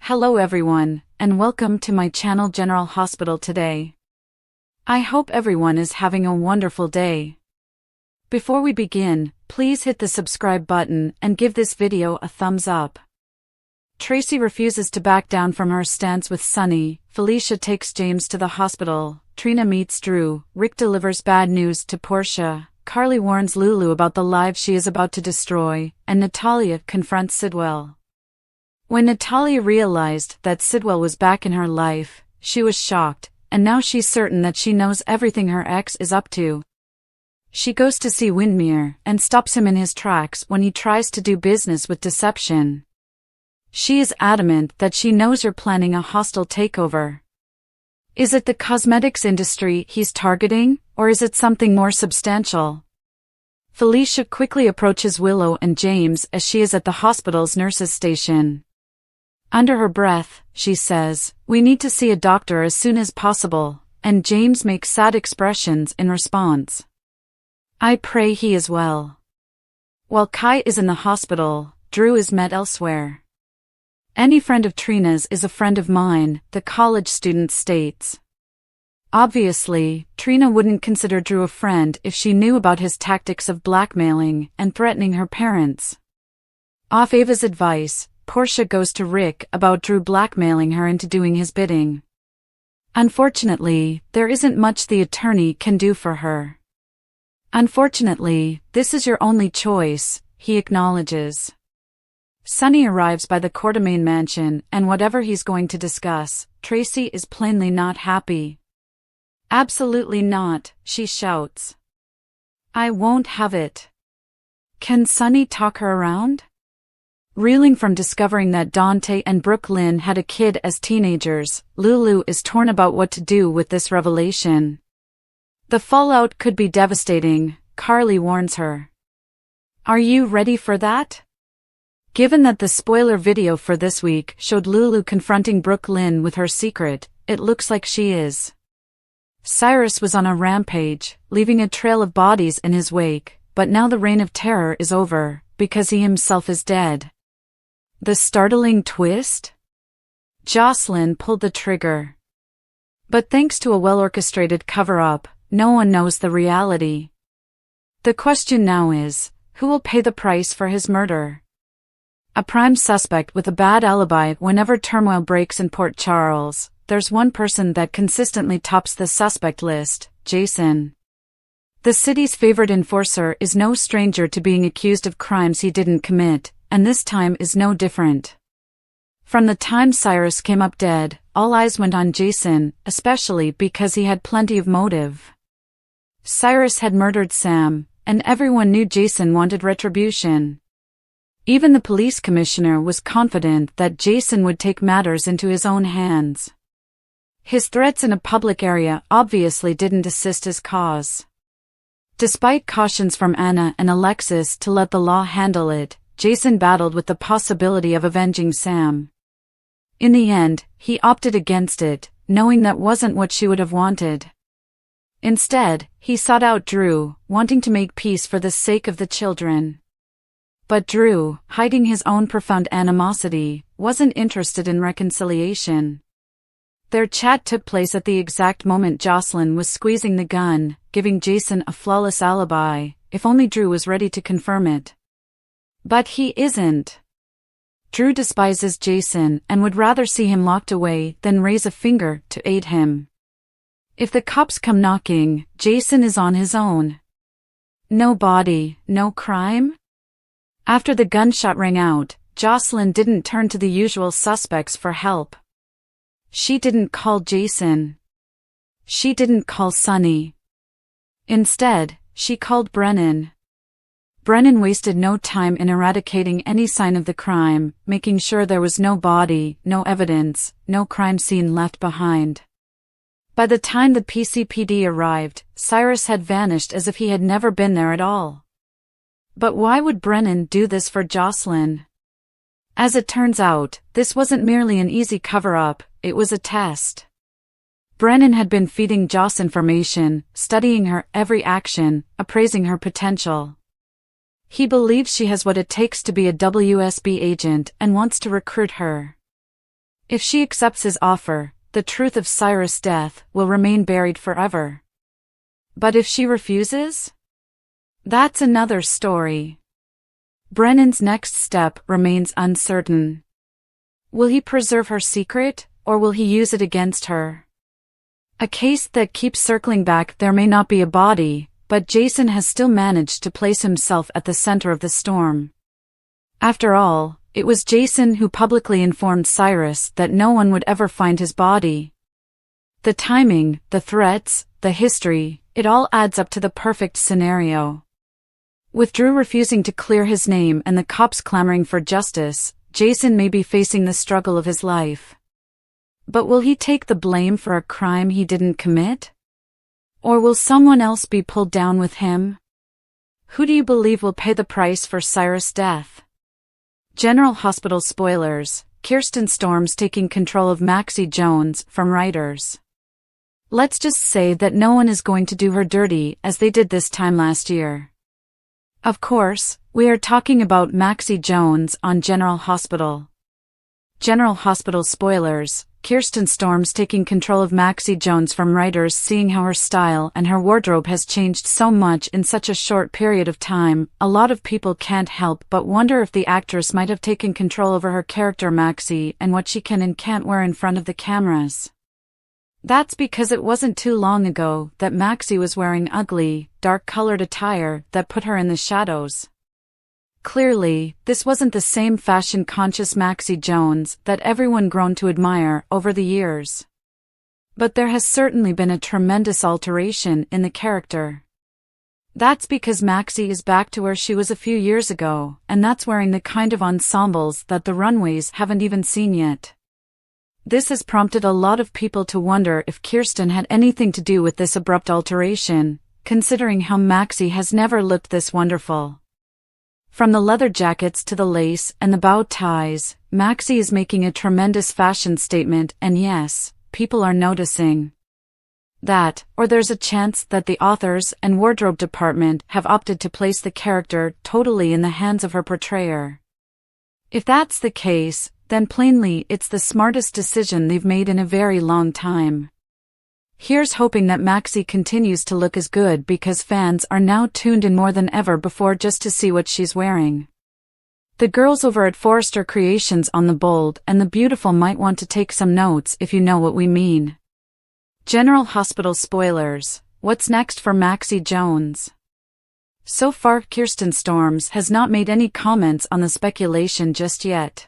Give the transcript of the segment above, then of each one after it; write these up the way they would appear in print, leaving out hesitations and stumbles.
Hello everyone, and welcome to my channel General Hospital today. I hope everyone is having a wonderful day. Before we begin, please hit the subscribe button and give this video a thumbs up. Tracy refuses to back down from her stance with Sonny, Felicia takes James to the hospital, Trina meets Drew, Rick delivers bad news to Portia, Carly warns Lulu about the lives she is about to destroy, and Natalia confronts Sidwell. When Natalia realized that Sidwell was back in her life, she was shocked, and now she's certain that she knows everything her ex is up to. She goes to see Windmere and stops him in his tracks when he tries to do business with deception. She is adamant that she knows you're planning a hostile takeover. Is it the cosmetics industry he's targeting, or is it something more substantial? Felicia quickly approaches Willow and James as she is at the hospital's nurses' station. Under her breath, she says, "We need to see a doctor as soon as possible," and James makes sad expressions in response. "I pray he is well." While Kai is in the hospital, Drew is met elsewhere. "Any friend of Trina's is a friend of mine," the college student states. Obviously, Trina wouldn't consider Drew a friend if she knew about his tactics of blackmailing and threatening her parents. Off Ava's advice, Portia goes to Rick about Drew blackmailing her into doing his bidding. Unfortunately, there isn't much the attorney can do for her. "Unfortunately, this is your only choice," he acknowledges. Sonny arrives by the Quartermain mansion, and whatever he's going to discuss, Tracy is plainly not happy. "Absolutely not," she shouts. "I won't have it." Can Sonny talk her around? Reeling from discovering that Dante and Brooklyn had a kid as teenagers, Lulu is torn about what to do with this revelation. The fallout could be devastating, Carly warns her. Are you ready for that? Given that the spoiler video for this week showed Lulu confronting Brooklyn with her secret, it looks like she is. Cyrus was on a rampage, leaving a trail of bodies in his wake, but now the reign of terror is over, because he himself is dead. The startling twist? Jocelyn pulled the trigger. But thanks to a well-orchestrated cover-up, no one knows the reality. The question now is, who will pay the price for his murder? A prime suspect with a bad alibi whenever turmoil breaks in Port Charles, there's one person that consistently tops the suspect list, Jason. The city's favorite enforcer is no stranger to being accused of crimes he didn't commit, and this time is no different. From the time Cyrus came up dead, all eyes went on Jason, especially because he had plenty of motive. Cyrus had murdered Sam, and everyone knew Jason wanted retribution. Even the police commissioner was confident that Jason would take matters into his own hands. His threats in a public area obviously didn't assist his cause. Despite cautions from Anna and Alexis to let the law handle it, Jason battled with the possibility of avenging Sam. In the end, he opted against it, knowing that wasn't what she would have wanted. Instead, he sought out Drew, wanting to make peace for the sake of the children. But Drew, hiding his own profound animosity, wasn't interested in reconciliation. Their chat took place at the exact moment Jocelyn was squeezing the gun, giving Jason a flawless alibi, if only Drew was ready to confirm it. But he isn't. Drew despises Jason and would rather see him locked away than raise a finger to aid him. If the cops come knocking, Jason is on his own. No body, no crime? After the gunshot rang out, Jocelyn didn't turn to the usual suspects for help. She didn't call Jason. She didn't call Sonny. Instead, she called Brennan. Brennan wasted no time in eradicating any sign of the crime, making sure there was no body, no evidence, no crime scene left behind. By the time the PCPD arrived, Cyrus had vanished as if he had never been there at all. But why would Brennan do this for Jocelyn? As it turns out, this wasn't merely an easy cover-up, it was a test. Brennan had been feeding Joss information, studying her every action, appraising her potential. He believes she has what it takes to be a WSB agent and wants to recruit her. If she accepts his offer, the truth of Cyrus' death will remain buried forever. But if she refuses? That's another story. Brennan's next step remains uncertain. Will he preserve her secret, or will he use it against her? A case that keeps circling back. There may not be a body, but Jason has still managed to place himself at the center of the storm. After all, it was Jason who publicly informed Cyrus that no one would ever find his body. The timing, the threats, the history, it all adds up to the perfect scenario. With Drew refusing to clear his name and the cops clamoring for justice, Jason may be facing the struggle of his life. But will he take the blame for a crime he didn't commit? Or will someone else be pulled down with him? Who do you believe will pay the price for Cyrus' death? General Hospital spoilers: Kirsten Storm's taking control of Maxie Jones from writers. Let's just say that no one is going to do her dirty as they did this time last year. Of course, we are talking about Maxie Jones on General Hospital. General Hospital spoilers: Kirsten Storm's taking control of Maxie Jones from writers. Seeing how her style and her wardrobe has changed so much in such a short period of time, a lot of people can't help but wonder if the actress might have taken control over her character Maxie and what she can and can't wear in front of the cameras. That's because it wasn't too long ago that Maxie was wearing ugly, dark-colored attire that put her in the shadows. Clearly, this wasn't the same fashion-conscious Maxie Jones that everyone grown to admire over the years. But there has certainly been a tremendous alteration in the character. That's because Maxie is back to where she was a few years ago, and that's wearing the kind of ensembles that the runways haven't even seen yet. This has prompted a lot of people to wonder if Kirsten had anything to do with this abrupt alteration, considering how Maxie has never looked this wonderful. From the leather jackets to the lace and the bow ties, Maxie is making a tremendous fashion statement, and yes, people are noticing. That, or there's a chance that the authors and wardrobe department have opted to place the character totally in the hands of her portrayer. If that's the case, then plainly it's the smartest decision they've made in a very long time. Here's hoping that Maxie continues to look as good, because fans are now tuned in more than ever before just to see what she's wearing. The girls over at Forrester Creations on the Bold and the Beautiful might want to take some notes if you know what we mean. General Hospital spoilers: what's next for Maxie Jones? So far, Kirsten Storms has not made any comments on the speculation just yet.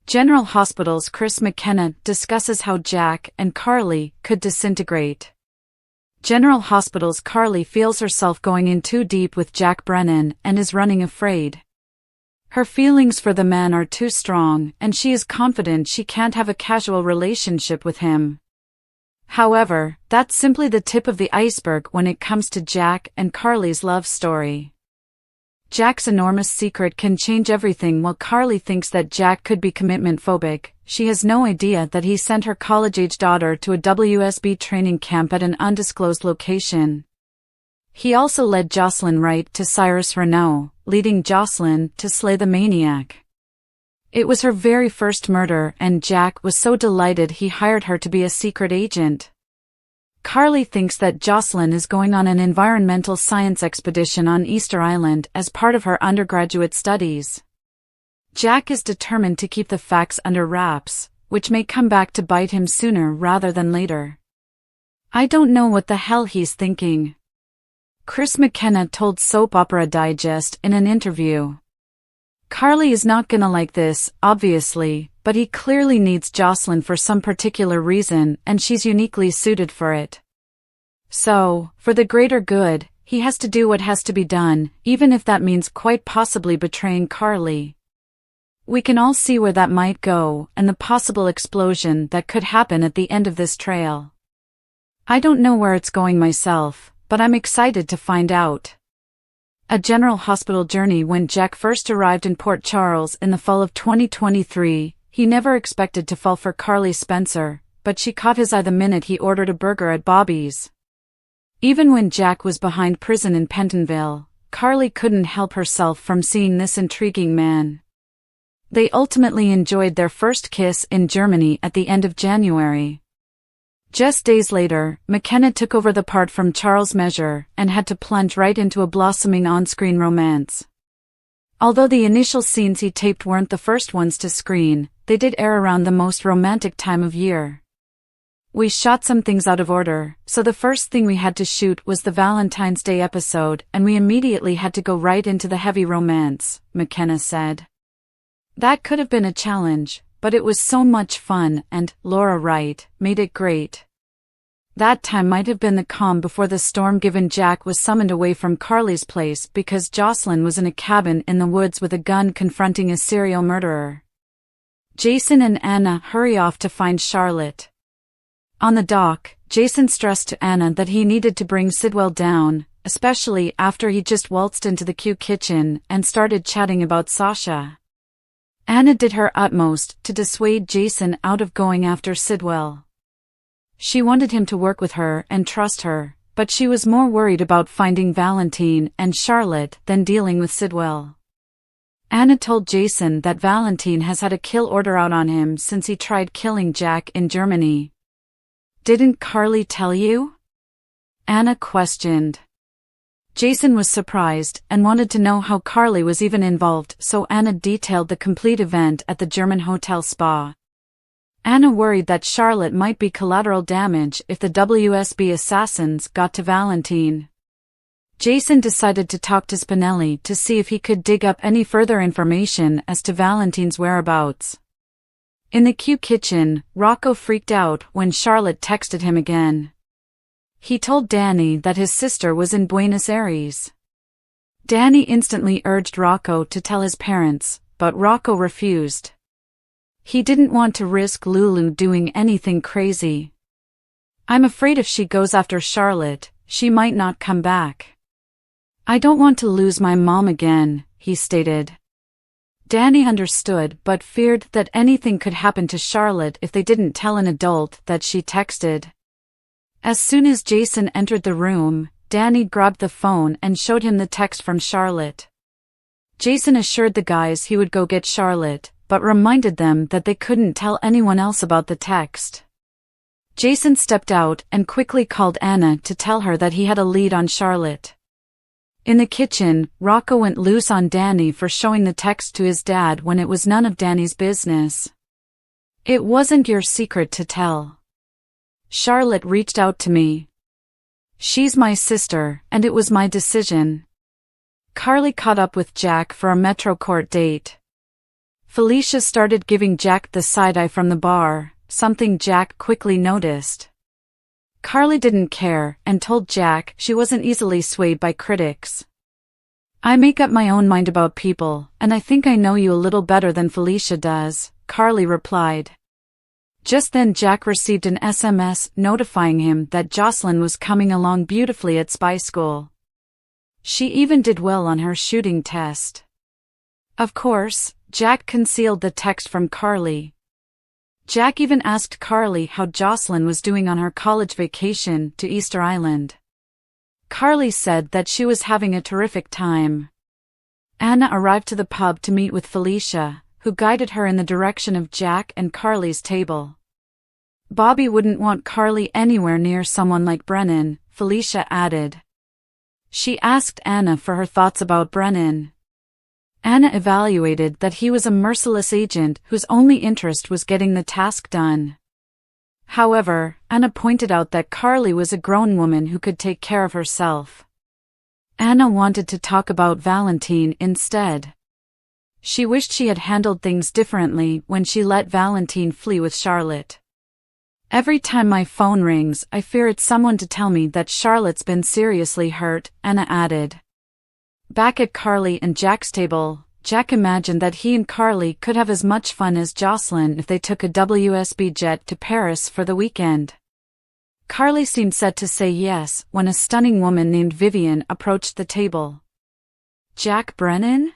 General Hospital's Chris McKenna discusses how Jack and Carly could disintegrate. General Hospital's Carly feels herself going in too deep with Jack Brennan and is running afraid. Her feelings for the man are too strong, and she is confident she can't have a casual relationship with him. However, that's simply the tip of the iceberg when it comes to Jack and Carly's love story. Jack's enormous secret can change everything. While Carly thinks that Jack could be commitment phobic, she has no idea that he sent her college-age daughter to a WSB training camp at an undisclosed location. He also led Jocelyn Wright to Cyrus Renault, leading Jocelyn to slay the maniac. It was her very first murder, and Jack was so delighted he hired her to be a secret agent. Carly thinks that Jocelyn is going on an environmental science expedition on Easter Island as part of her undergraduate studies. Jack is determined to keep the facts under wraps, which may come back to bite him sooner rather than later. I don't know what the hell he's thinking. Chris McKenna told Soap Opera Digest in an interview. Carly is not gonna like this, obviously, but he clearly needs Jocelyn for some particular reason, and she's uniquely suited for it. So, for the greater good, he has to do what has to be done, even if that means quite possibly betraying Carly. We can all see where that might go, and the possible explosion that could happen at the end of this trail. I don't know where it's going myself, but I'm excited to find out. A General Hospital journey. When Jack first arrived in Port Charles in the fall of 2023, he never expected to fall for Carly Spencer, but she caught his eye the minute he ordered a burger at Bobby's. Even when Jack was behind prison in Pentonville, Carly couldn't help herself from seeing this intriguing man. They ultimately enjoyed their first kiss in Germany at the end of January. Just days later, McKenna took over the part from Charles Measure and had to plunge right into a blossoming on-screen romance. Although the initial scenes he taped weren't the first ones to screen, they did air around the most romantic time of year. We shot some things out of order, so the first thing we had to shoot was the Valentine's Day episode, and we immediately had to go right into the heavy romance, McKenna said. That could have been a challenge, but it was so much fun and, Laura Wright, made it great. That time might have been the calm before the storm given Jack was summoned away from Carly's place because Jocelyn was in a cabin in the woods with a gun confronting a serial murderer. Jason and Anna hurry off to find Charlotte. On the dock, Jason stressed to Anna that he needed to bring Sidwell down, especially after he just waltzed into the Q kitchen and started chatting about Sasha. Anna did her utmost to dissuade Jason out of going after Sidwell. She wanted him to work with her and trust her, but she was more worried about finding Valentine and Charlotte than dealing with Sidwell. Anna told Jason that Valentine has had a kill order out on him since he tried killing Jack in Germany. "Didn't Carly tell you?" Anna questioned. Jason was surprised and wanted to know how Carly was even involved, so Anna detailed the complete event at the German hotel spa. Anna worried that Charlotte might be collateral damage if the WSB assassins got to Valentine. Jason decided to talk to Spinelli to see if he could dig up any further information as to Valentine's whereabouts. In the Q kitchen, Rocco freaked out when Charlotte texted him again. He told Danny that his sister was in Buenos Aires. Danny instantly urged Rocco to tell his parents, but Rocco refused. He didn't want to risk Lulu doing anything crazy. "I'm afraid if she goes after Charlotte, she might not come back. I don't want to lose my mom again," he stated. Danny understood but feared that anything could happen to Charlotte if they didn't tell an adult that she texted. As soon as Jason entered the room, Danny grabbed the phone and showed him the text from Charlotte. Jason assured the guys he would go get Charlotte, but reminded them that they couldn't tell anyone else about the text. Jason stepped out and quickly called Anna to tell her that he had a lead on Charlotte. In the kitchen, Rocco went loose on Danny for showing the text to his dad when it was none of Danny's business. "It wasn't your secret to tell. Charlotte reached out to me. She's my sister, and it was my decision." Carly caught up with Jack for a Metro Court date. Felicia started giving Jack the side-eye from the bar, something Jack quickly noticed. Carly didn't care and told Jack she wasn't easily swayed by critics. "I make up my own mind about people, and I think I know you a little better than Felicia does," Carly replied. Just then Jack received an SMS notifying him that Jocelyn was coming along beautifully at spy school. She even did well on her shooting test. Of course, Jack concealed the text from Carly. Jack even asked Carly how Jocelyn was doing on her college vacation to Easter Island. Carly said that she was having a terrific time. Anna arrived to the pub to meet with Felicia, who guided her in the direction of Jack and Carly's table. "Bobby wouldn't want Carly anywhere near someone like Brennan," Felicia added. She asked Anna for her thoughts about Brennan. Anna evaluated that he was a merciless agent whose only interest was getting the task done. However, Anna pointed out that Carly was a grown woman who could take care of herself. Anna wanted to talk about Valentine instead. She wished she had handled things differently when she let Valentine flee with Charlotte. "Every time my phone rings, I fear it's someone to tell me that Charlotte's been seriously hurt," Anna added. Back at Carly and Jack's table, Jack imagined that he and Carly could have as much fun as Jocelyn if they took a WSB jet to Paris for the weekend. Carly seemed set to say yes when a stunning woman named Vivian approached the table. "Jack Brennan?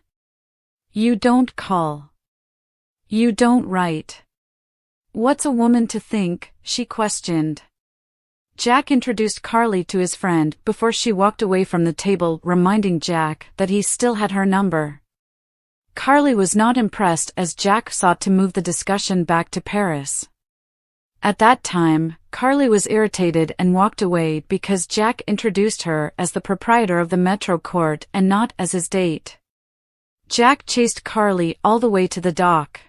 You don't call. You don't write. What's a woman to think?" she questioned. Jack introduced Carly to his friend before she walked away from the table, reminding Jack that he still had her number. Carly was not impressed as Jack sought to move the discussion back to Paris. At that time, Carly was irritated and walked away because Jack introduced her as the proprietor of the Metro Court and not as his date. Jack chased Carly all the way to the dock.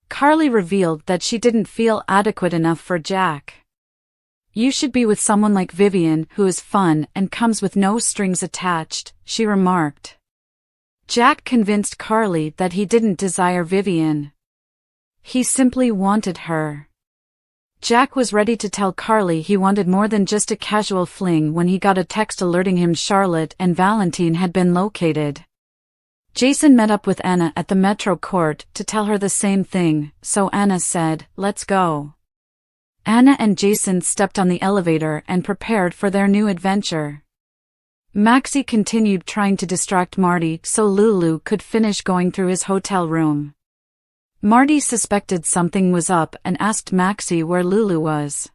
Carly revealed that she didn't feel adequate enough for Jack. "You should be with someone like Vivian who is fun and comes with no strings attached," she remarked. Jack convinced Carly that he didn't desire Vivian. He simply wanted her. Jack was ready to tell Carly he wanted more than just a casual fling when he got a text alerting him Charlotte and Valentine had been located. Jason met up with Anna at the Metro Court to tell her the same thing, so Anna said, "Let's go." Anna and Jason stepped on the elevator and prepared for their new adventure. Maxie continued trying to distract Marty so Lulu could finish going through his hotel room. Marty suspected something was up and asked Maxie where Lulu was.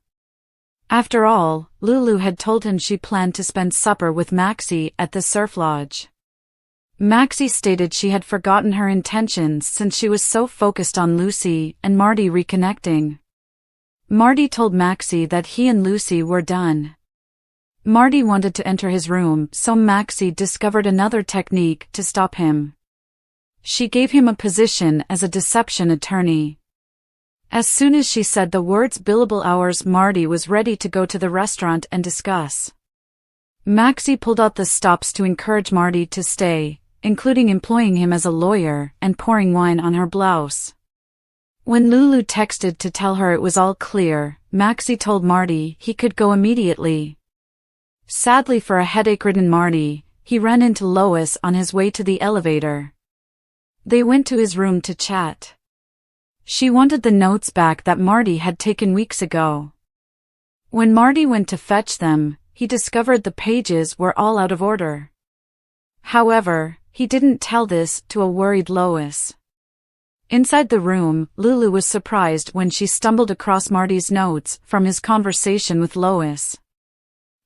After all, Lulu had told him she planned to spend supper with Maxie at the surf lodge. Maxie stated she had forgotten her intentions since she was so focused on Lucy and Marty reconnecting. Marty told Maxie that he and Lucy were done. Marty wanted to enter his room, so Maxie discovered another technique to stop him. She gave him a position as a deception attorney. As soon as she said the words billable hours, Marty was ready to go to the restaurant and discuss. Maxie pulled out the stops to encourage Marty to stay, including employing him as a lawyer and pouring wine on her blouse. When Lulu texted to tell her it was all clear, Maxie told Marty he could go immediately. Sadly for a headache-ridden Marty, he ran into Lois on his way to the elevator. They went to his room to chat. She wanted the notes back that Marty had taken weeks ago. When Marty went to fetch them, he discovered the pages were all out of order. However, he didn't tell this to a worried Lois. Inside the room, Lulu was surprised when she stumbled across Marty's notes from his conversation with Lois.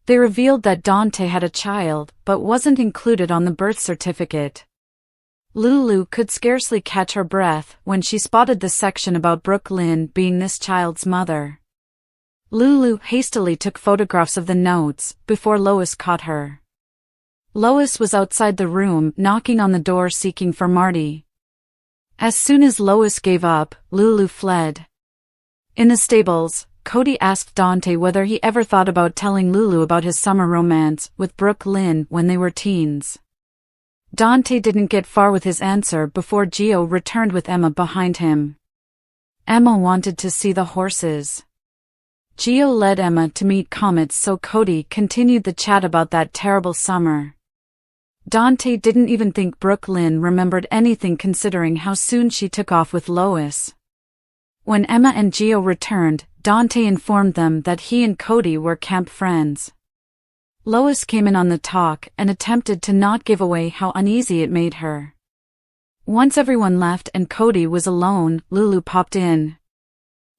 They revealed that Dante had a child, but wasn't included on the birth certificate. Lulu could scarcely catch her breath when she spotted the section about Brooklyn being this child's mother. Lulu hastily took photographs of the notes before Lois caught her. Lois was outside the room knocking on the door seeking for Marty. As soon as Lois gave up, Lulu fled. In the stables, Cody asked Dante whether he ever thought about telling Lulu about his summer romance with Brooklyn when they were teens. Dante didn't get far with his answer before Gio returned with Emma behind him. Emma wanted to see the horses. Gio led Emma to meet Comets, so Cody continued the chat about that terrible summer. Dante didn't even think Brooklyn remembered anything considering how soon she took off with Lois. When Emma and Gio returned, Dante informed them that he and Cody were camp friends. Lois came in on the talk and attempted to not give away how uneasy it made her. Once everyone left and Cody was alone, Lulu popped in.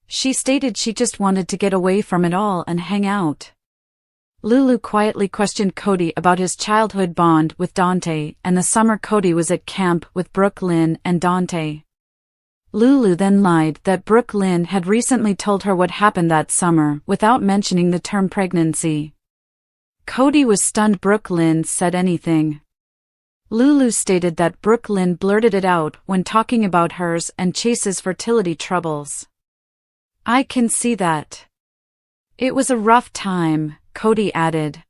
She stated she just wanted to get away from it all and hang out. Lulu quietly questioned Cody about his childhood bond with Dante and the summer Cody was at camp with Brooklyn and Dante. Lulu then lied that Brooklyn had recently told her what happened that summer without mentioning the term pregnancy. Cody was stunned Brooklyn said anything. Lulu stated that Brooklyn blurted it out when talking about hers and Chase's fertility troubles. "I can see that. It was a rough time," Cody added.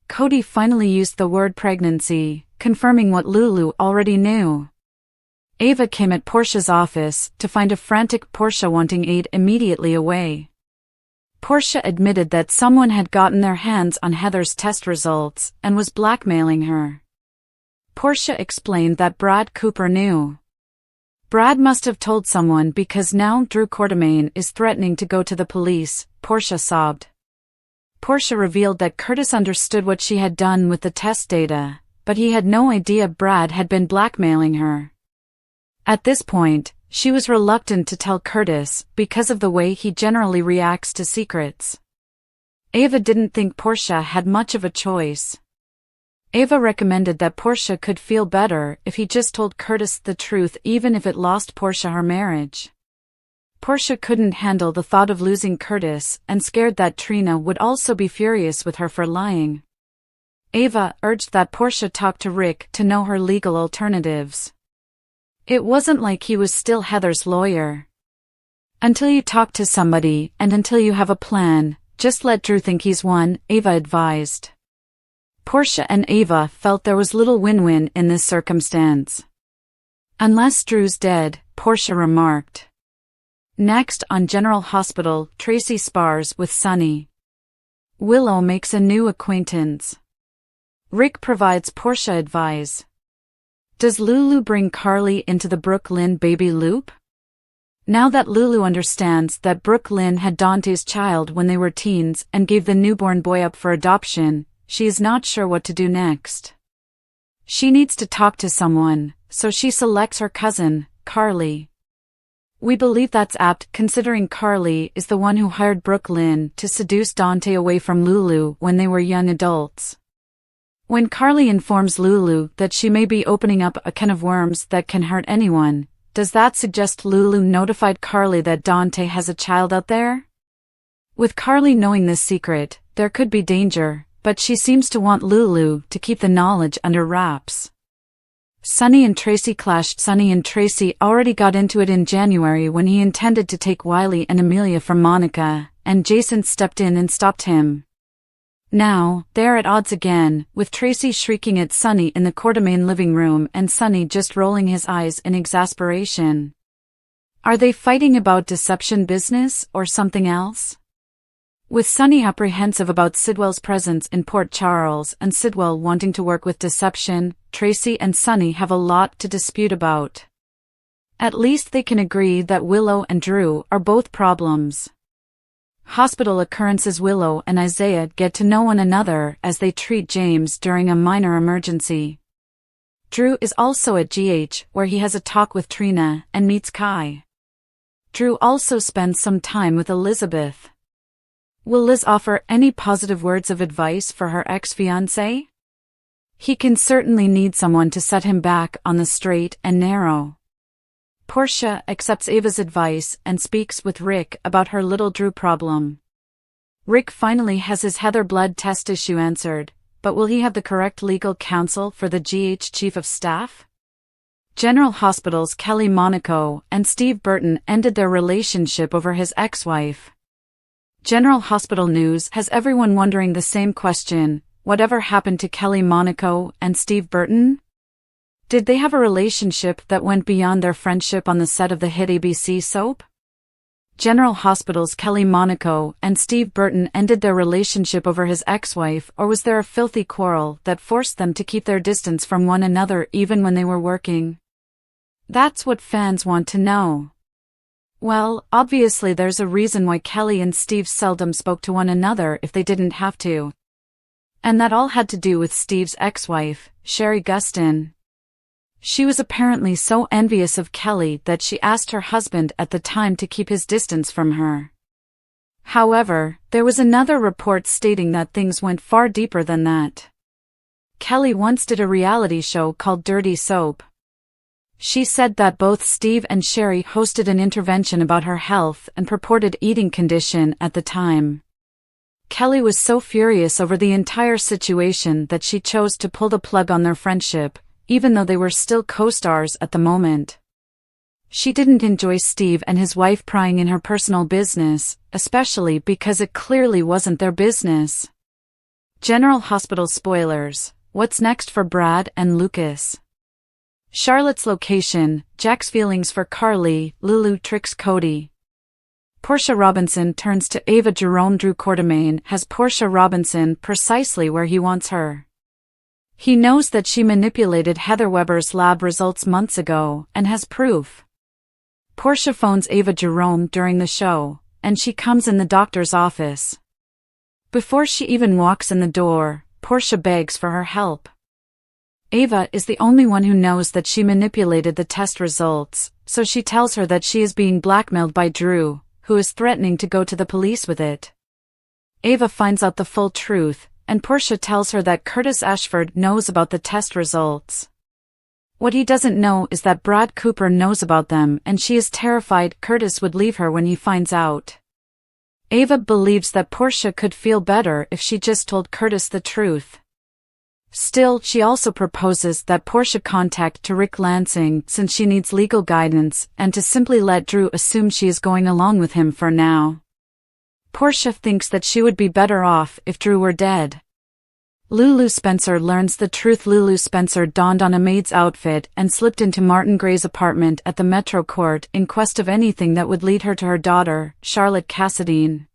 Cody finally used the word pregnancy, confirming what Lulu already knew. Ava came at Portia's office to find a frantic Portia wanting aid immediately away. Portia admitted that someone had gotten their hands on Heather's test results and was blackmailing her. Portia explained that Brad Cooper knew. Brad must have told someone because now Drew Quartermain is threatening to go to the police, Portia sobbed. Portia revealed that Curtis understood what she had done with the test data, but he had no idea Brad had been blackmailing her. At this point, she was reluctant to tell Curtis because of the way he generally reacts to secrets. Ava didn't think Portia had much of a choice. Ava recommended that Portia could feel better if he just told Curtis the truth even if it lost Portia her marriage. Portia couldn't handle the thought of losing Curtis and scared that Trina would also be furious with her for lying. Ava urged that Portia talk to Rick to know her legal alternatives. It wasn't like he was still Heather's lawyer. Until you talk to somebody and until you have a plan, just let Drew think he's won, Ava advised. Portia and Ava felt there was little win-win in this circumstance. Unless Drew's dead, Portia remarked. Next on General Hospital, Tracy spars with Sonny. Willow makes a new acquaintance. Rick provides Portia advice. Does Lulu bring Carly into the Brooklyn baby loop? Now that Lulu understands that Brooklyn had Dante's child when they were teens and gave the newborn boy up for adoption, she is not sure what to do next. She needs to talk to someone, so she selects her cousin, Carly. We believe that's apt considering Carly is the one who hired Brooklyn to seduce Dante away from Lulu when they were young adults. When Carly informs Lulu that she may be opening up a can of worms that can hurt anyone, does that suggest Lulu notified Carly that Dante has a child out there? With Carly knowing this secret, there could be danger, but she seems to want Lulu to keep the knowledge under wraps. Sonny and Tracy clashed. Sonny and Tracy already got into it in January when he intended to take Wiley and Amelia from Monica, and Jason stepped in and stopped him. Now, they're at odds again, with Tracy shrieking at Sonny in the Quartermain living room and Sonny just rolling his eyes in exasperation. Are they fighting about deception business or something else? With Sonny apprehensive about Sidwell's presence in Port Charles and Sidwell wanting to work with deception, Tracy and Sonny have a lot to dispute about. At least they can agree that Willow and Drew are both problems. Hospital occurrences. Willow and Isaiah get to know one another as they treat James during a minor emergency. Drew is also at GH where he has a talk with Trina and meets Kai. Drew also spends some time with Elizabeth. Will Liz offer any positive words of advice for her ex-fiancé? He can certainly need someone to set him back on the straight and narrow. Portia accepts Ava's advice and speaks with Rick about her little Drew problem. Rick finally has his Heather blood test issue answered, but will he have the correct legal counsel for the GH Chief of Staff? General Hospital's Kelly Monaco and Steve Burton ended their relationship over his ex-wife. General Hospital news has everyone wondering the same question: whatever happened to Kelly Monaco and Steve Burton? Did they have a relationship that went beyond their friendship on the set of the hit ABC soap? General Hospital's Kelly Monaco and Steve Burton ended their relationship over his ex-wife, or was there a filthy quarrel that forced them to keep their distance from one another even when they were working? That's what fans want to know. Well, obviously there's a reason why Kelly and Steve seldom spoke to one another if they didn't have to. And that all had to do with Steve's ex-wife, Sherry Gustin. She was apparently so envious of Kelly that she asked her husband at the time to keep his distance from her. However, there was another report stating that things went far deeper than that. Kelly once did a reality show called Dirty Soap. She said that both Steve and Sherry hosted an intervention about her health and purported eating condition at the time. Kelly was so furious over the entire situation that she chose to pull the plug on their friendship, even though they were still co-stars at the moment. She didn't enjoy Steve and his wife prying in her personal business, especially because it clearly wasn't their business. General Hospital spoilers: what's next for Brad and Lucas? Charlotte's location, Jack's feelings for Carly, Lulu tricks Cody. Portia Robinson turns to Ava. Jerome. Drew Quartermain has Portia Robinson precisely where he wants her. He knows that she manipulated Heather Weber's lab results months ago and has proof. Portia phones Ava Jerome during the show, and she comes in the doctor's office. Before she even walks in the door, Portia begs for her help. Ava is the only one who knows that she manipulated the test results, so she tells her that she is being blackmailed by Drew, who is threatening to go to the police with it. Ava finds out the full truth, and Portia tells her that Curtis Ashford knows about the test results. What he doesn't know is that Brad Cooper knows about them, and she is terrified Curtis would leave her when he finds out. Ava believes that Portia could feel better if she just told Curtis the truth. Still, she also proposes that Portia contact Rick Lansing since she needs legal guidance and to simply let Drew assume she is going along with him for now. Portia thinks that she would be better off if Drew were dead. Lulu Spencer learns the truth. Lulu Spencer donned on a maid's outfit and slipped into Martin Gray's apartment at the Metro Court in quest of anything that would lead her to her daughter, Charlotte Cassadine.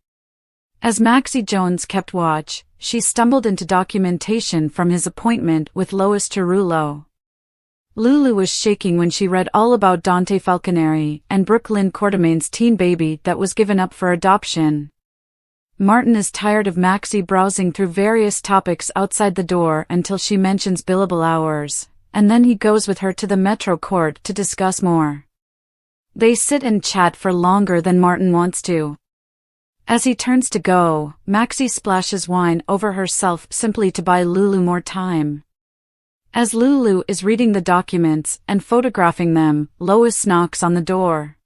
As Maxie Jones kept watch, she stumbled into documentation from his appointment with Lois Cerullo. Lulu was shaking when she read all about Dante Falconeri and Brooklyn Quartermain's teen baby that was given up for adoption. Martin is tired of Maxie browsing through various topics outside the door until she mentions billable hours, and then he goes with her to the Metro Court to discuss more. They sit and chat for longer than Martin wants to. As he turns to go, Maxie splashes wine over herself simply to buy Lulu more time. As Lulu is reading the documents and photographing them, Lois knocks on the door.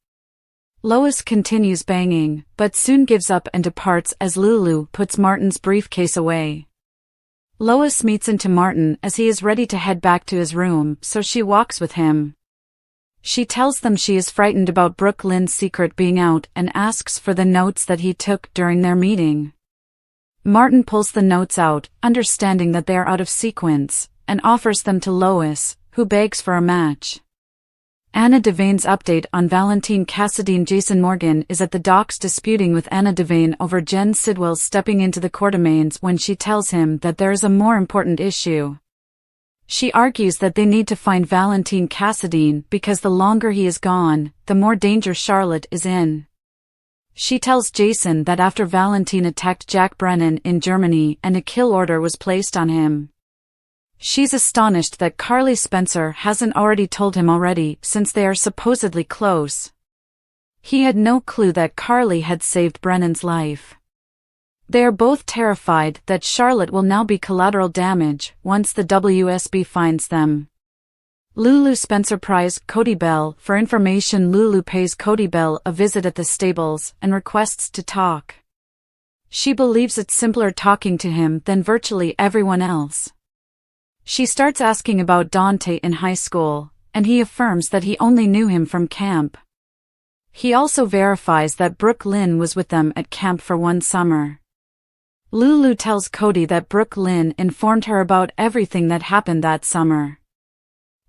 Lois continues banging, but soon gives up and departs as Lulu puts Martin's briefcase away. Lois meets into Martin as he is ready to head back to his room, so she walks with him. She tells them she is frightened about Brooke Lynn's secret being out and asks for the notes that he took during their meeting. Martin pulls the notes out, understanding that they are out of sequence, and offers them to Lois, who begs for a match. Anna Devane's update on Valentine Cassadine. Jason Morgan is at the docks disputing with Anna Devane over Jen Sidwell stepping into the Quartermains when she tells him that there is a more important issue. She argues that they need to find Valentine Cassadine because the longer he is gone, the more danger Charlotte is in. She tells Jason that after Valentine attacked Jack Brennan in Germany and a kill order was placed on him. She's astonished that Carly Spencer hasn't already told him already, since they are supposedly close. He had no clue that Carly had saved Brennan's life. They are both terrified that Charlotte will now be collateral damage once the WSB finds them. Lulu Spencer pries Cody Bell for information. Lulu pays Cody Bell a visit at the stables and requests to talk. She believes it's simpler talking to him than virtually everyone else. She starts asking about Dante in high school, and he affirms that he only knew him from camp. He also verifies that Brooke Lynn was with them at camp for one summer. Lulu tells Cody that Brooke Lynn informed her about everything that happened that summer.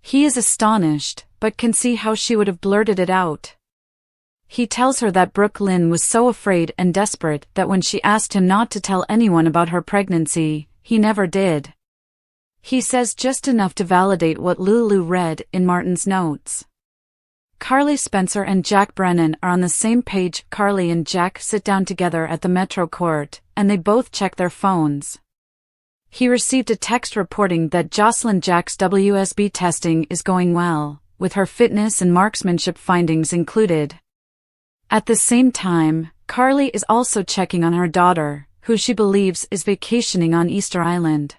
He is astonished, but can see how she would have blurted it out. He tells her that Brooke Lynn was so afraid and desperate that when she asked him not to tell anyone about her pregnancy, he never did. He says just enough to validate what Lulu read in Martin's notes. Carly Spencer and Jack Brennan are on the same page. Carly and Jack sit down together at the Metro Court, and they both check their phones. He received a text reporting that Jocelyn Jack's WSB testing is going well, with her fitness and marksmanship findings included. At the same time, Carly is also checking on her daughter, who she believes is vacationing on Easter Island.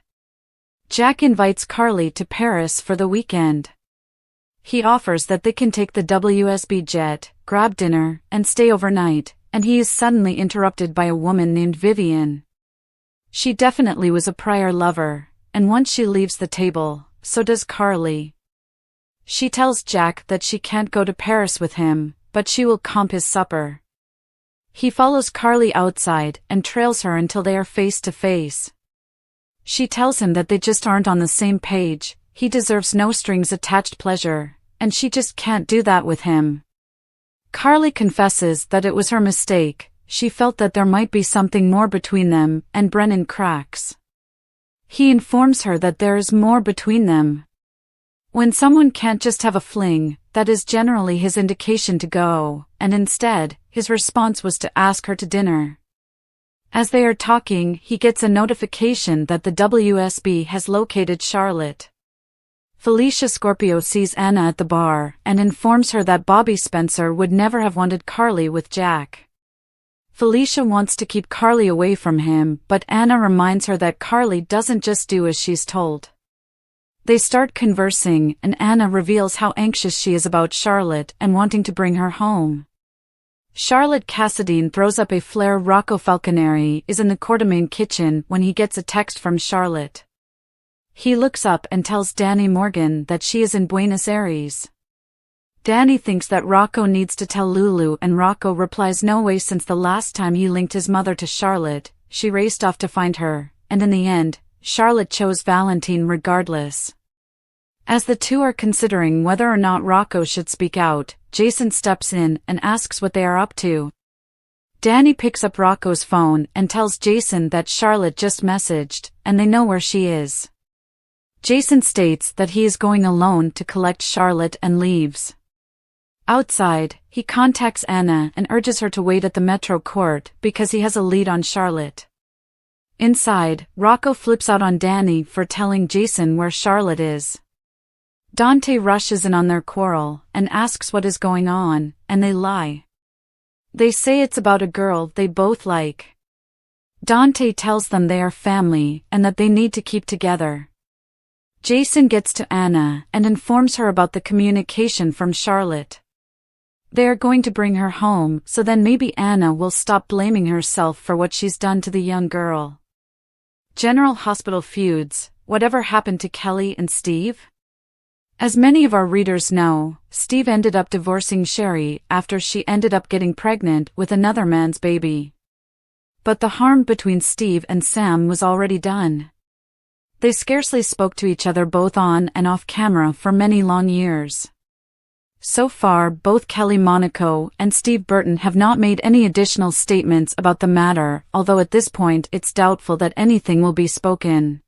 Jack invites Carly to Paris for the weekend. He offers that they can take the WSB jet, grab dinner, and stay overnight, and he is suddenly interrupted by a woman named Vivian. She definitely was a prior lover, and once she leaves the table, so does Carly. She tells Jack that she can't go to Paris with him, but she will comp his supper. He follows Carly outside and trails her until they are face to face. She tells him that they just aren't on the same page, he deserves no strings attached pleasure, and she just can't do that with him. Carly confesses that it was her mistake, she felt that there might be something more between them, and Brennan cracks. He informs her that there is more between them. When someone can't just have a fling, that is generally his indication to go, and instead, his response was to ask her to dinner. As they are talking, he gets a notification that the WSB has located Charlotte. Felicia Scorpio sees Anna at the bar and informs her that Bobby Spencer would never have wanted Carly with Jack. Felicia wants to keep Carly away from him, but Anna reminds her that Carly doesn't just do as she's told. They start conversing, and Anna reveals how anxious she is about Charlotte and wanting to bring her home. Charlotte Cassadine throws up a flare. Rocco Falconeri is in the Quartermain kitchen when he gets a text from Charlotte. He looks up and tells Danny Morgan that she is in Buenos Aires. Danny thinks that Rocco needs to tell Lulu, and Rocco replies no way. Since the last time he linked his mother to Charlotte, she raced off to find her, and in the end, Charlotte chose Valentine regardless. As the two are considering whether or not Rocco should speak out, Jason steps in and asks what they are up to. Danny picks up Rocco's phone and tells Jason that Charlotte just messaged, and they know where she is. Jason states that he is going alone to collect Charlotte and leaves. Outside, he contacts Anna and urges her to wait at the Metro Court because he has a lead on Charlotte. Inside, Rocco flips out on Danny for telling Jason where Charlotte is. Dante rushes in on their quarrel and asks what is going on, and they lie. They say it's about a girl they both like. Dante tells them they are family and that they need to keep together. Jason gets to Anna and informs her about the communication from Charlotte. They are going to bring her home, so then maybe Anna will stop blaming herself for what she's done to the young girl. General Hospital feuds. Whatever happened to Kelly and Steve? As many of our readers know, Steve ended up divorcing Sherry after she ended up getting pregnant with another man's baby. But the harm between Steve and Sam was already done. They scarcely spoke to each other both on and off camera for many long years. So far, both Kelly Monaco and Steve Burton have not made any additional statements about the matter, although at this point it's doubtful that anything will be spoken.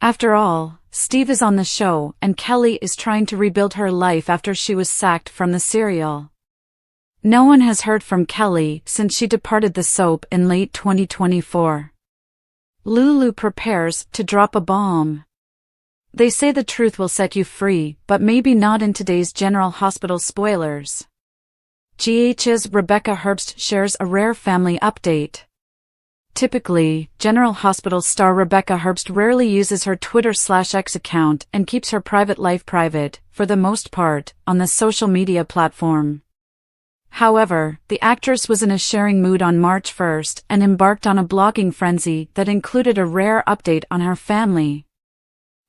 After all, Steve is on the show and Kelly is trying to rebuild her life after she was sacked from the serial. No one has heard from Kelly since she departed the soap in late 2024. Lulu prepares to drop a bomb. They say the truth will set you free, but maybe not in today's General Hospital spoilers. GH's Rebecca Herbst shares a rare family update. Typically, General Hospital star Rebecca Herbst rarely uses her Twitter/X account and keeps her private life private, for the most part, on the social media platform. However, the actress was in a sharing mood on March 1st and embarked on a blogging frenzy that included a rare update on her family.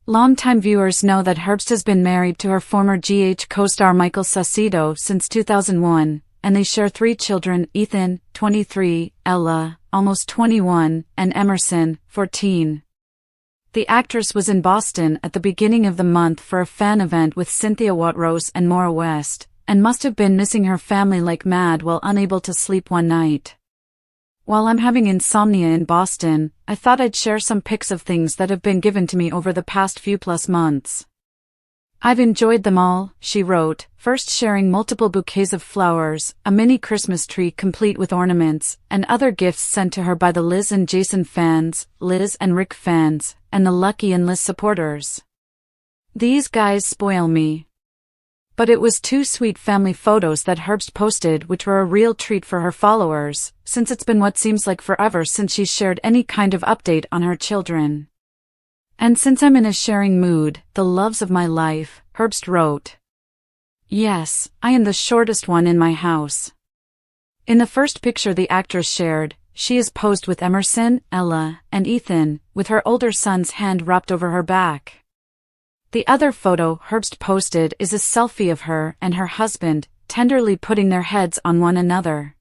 Longtime viewers know that Herbst has been married to her former GH co-star Michael Saucedo since 2001, and they share 3 children: Ethan, 23, Ella, almost 21, and Emerson, 14. The actress was in Boston at the beginning of the month for a fan event with Cynthia Watrous and Maura West, and must have been missing her family like mad while unable to sleep one night. While I'm having insomnia in Boston, I thought I'd share some pics of things that have been given to me over the past few plus months. I've enjoyed them all, she wrote, first sharing multiple bouquets of flowers, a mini Christmas tree complete with ornaments, and other gifts sent to her by the Liz and Jason fans, Liz and Rick fans, and the Lucky and Liz supporters. These guys spoil me. But it was 2 sweet family photos that Herbst posted, which were a real treat for her followers, since it's been what seems like forever since she's shared any kind of update on her children. And since I'm in a sharing mood, the loves of my life, Herbst wrote. Yes, I am the shortest one in my house. In the first picture the actress shared, she is posed with Emerson, Ella, and Ethan, with her older son's hand wrapped over her back. The other photo Herbst posted is a selfie of her and her husband, tenderly putting their heads on one another.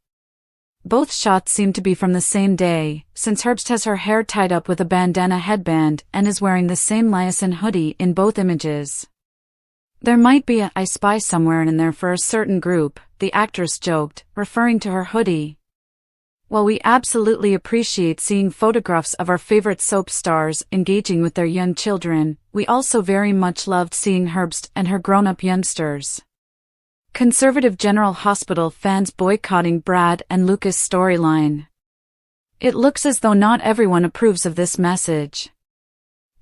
Both shots seem to be from the same day, since Herbst has her hair tied up with a bandana headband and is wearing the same liaison hoodie in both images. There might be a "I spy" somewhere in there for a certain group, the actress joked, referring to her hoodie. While we absolutely appreciate seeing photographs of our favorite soap stars engaging with their young children, we also very much loved seeing Herbst and her grown-up youngsters. Conservative General Hospital fans boycotting Brad and Lucas storyline. It looks as though not everyone approves of this message.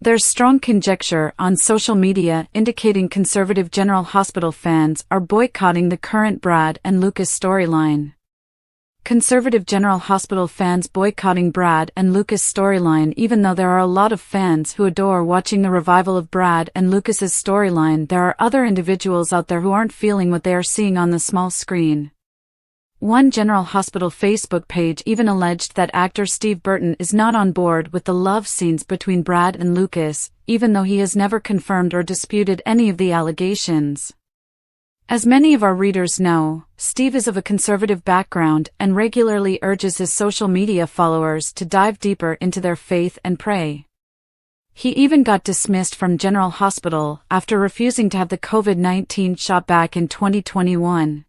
There's strong conjecture on social media indicating conservative General Hospital fans are boycotting the current Brad and Lucas storyline. Conservative General Hospital fans boycotting Brad and Lucas storyline. Even though there are a lot of fans who adore watching the revival of Brad and Lucas's storyline, there are other individuals out there who aren't feeling what they are seeing on the small screen. One General Hospital Facebook page even alleged that actor Steve Burton is not on board with the love scenes between Brad and Lucas, even though he has never confirmed or disputed any of the allegations. As many of our readers know, Steve is of a conservative background and regularly urges his social media followers to dive deeper into their faith and pray. He even got dismissed from General Hospital after refusing to have the COVID-19 shot back in 2021.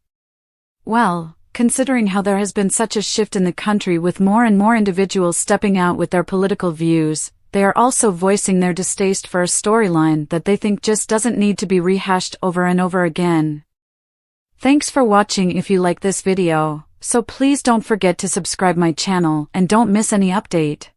Well, considering how there has been such a shift in the country with more and more individuals stepping out with their political views, they are also voicing their distaste for a storyline that they think just doesn't need to be rehashed over and over again. Thanks for watching. If you like this video, so please don't forget to subscribe my channel and don't miss any update.